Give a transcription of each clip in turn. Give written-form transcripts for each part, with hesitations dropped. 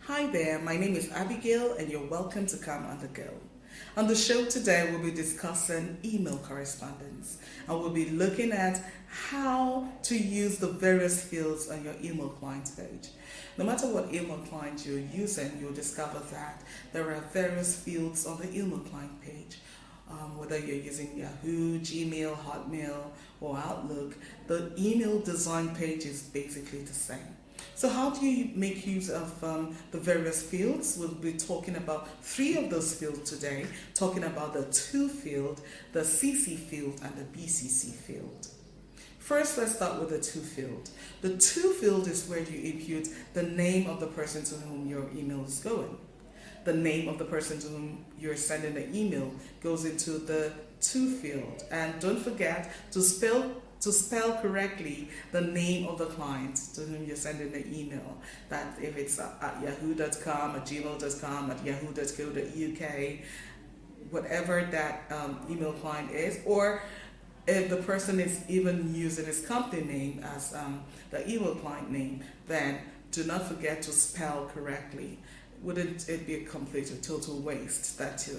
Hi there, my name is Abigail and you're welcome to Come on the Go. On the show today, we'll be discussing email correspondence and we'll be looking at how to use the various fields on your email client page. No matter what email client you're using, you'll discover that there are various fields on the email client page. Whether you're using Yahoo, Gmail, Hotmail, or Outlook, the email design page is basically the same. So how do you make use of the various fields? We'll be talking about three of those fields today, talking about the to field, the CC field, and the BCC field. First, let's start with the to field. The to field is where you input the name of the person to whom your email is going. The name of the person to whom you're sending the email goes into the to field. And don't forget to spell correctly the name of the client to whom you're sending the email. That if it's at yahoo.com, at gmail.com, at yahoo.co.uk, whatever that email client is, or if the person is even using his company name as the email client name, then do not forget to spell correctly. Wouldn't it be a complete or total waste that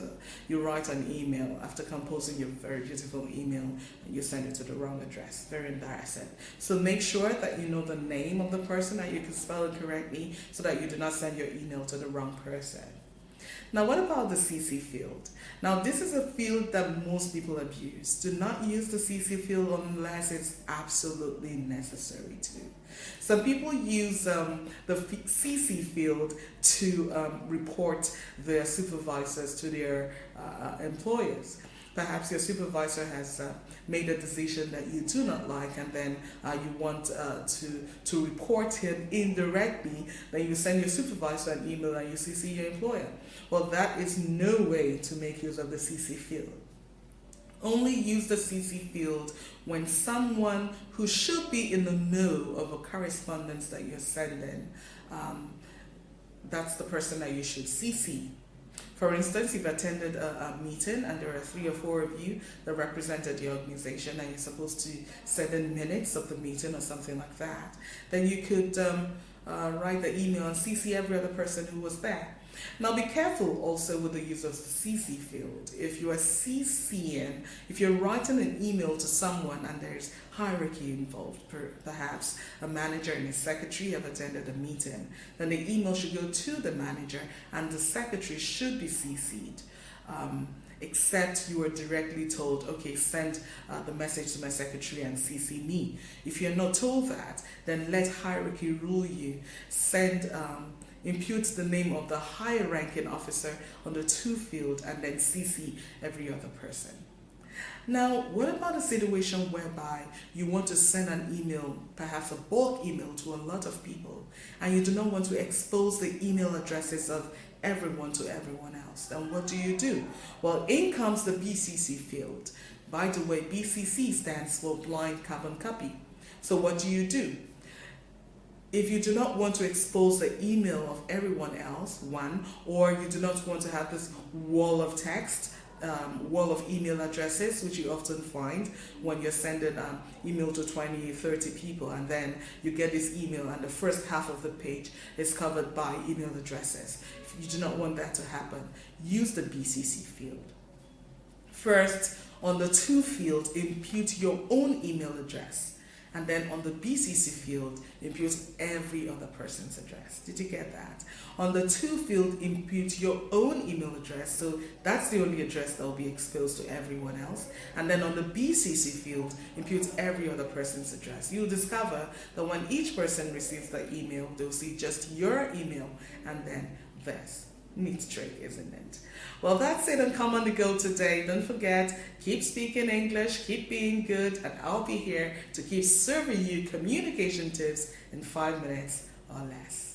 you write an email after composing your very beautiful email and you send it to the wrong address? Very embarrassing. So make sure that you know the name of the person and you can spell it correctly so that you do not send your email to the wrong person. Now, what about the CC field? Now, this is a field that most people abuse. Do not use the CC field unless it's absolutely necessary to. Some people use the CC field to report their supervisors to their employers. Perhaps your supervisor has made a decision that you do not like, and then you want to report him indirectly. Then you send your supervisor an email and you CC your employer. Well, that is no way to make use of the CC field. Only use the CC field when someone who should be in the know of a correspondence that you're sending, that's the person that you should CC. For instance, you've attended a meeting and there are 3 or 4 of you that represented the organization and you're supposed to send in minutes of the meeting or something like that. Then you could write the email and CC every other person who was there. Now be careful also with the use of the CC field. If you are CCing, if you're writing an email to someone and there's hierarchy involved, perhaps a manager and a secretary have attended a meeting, then the email should go to the manager and the secretary should be CC'd. Except you are directly told, okay, send the message to my secretary and CC me. If you're not told that, then let hierarchy rule you. Impute the name of the higher ranking officer on the to field and then CC every other person. Now, what about a situation whereby you want to send an email, perhaps a bulk email to a lot of people, and you do not want to expose the email addresses of everyone to everyone else? Then what do? Well, in comes the BCC field. By the way, BCC stands for blind carbon copy. So what do? If you do not want to expose the email of everyone else, or you do not want to have this wall of text, wall of email addresses, which you often find when you're sending email to 20, 30 people, and then you get this email and the first half of the page is covered by email addresses. If you do not want that to happen, use the BCC field. First, on the to field, impute your own email address. And then on the BCC field, impute every other person's address. Did you get that? On the to field, impute your own email address. So that's the only address that will be exposed to everyone else. And then on the BCC field, impute every other person's address. You'll discover that when each person receives the email, they'll see just your email and then theirs. Neat trick, isn't it? Well, that's it on Come on the Go today. Don't forget, keep speaking English, keep being good, and I'll be here to keep serving you communication tips in 5 minutes or less.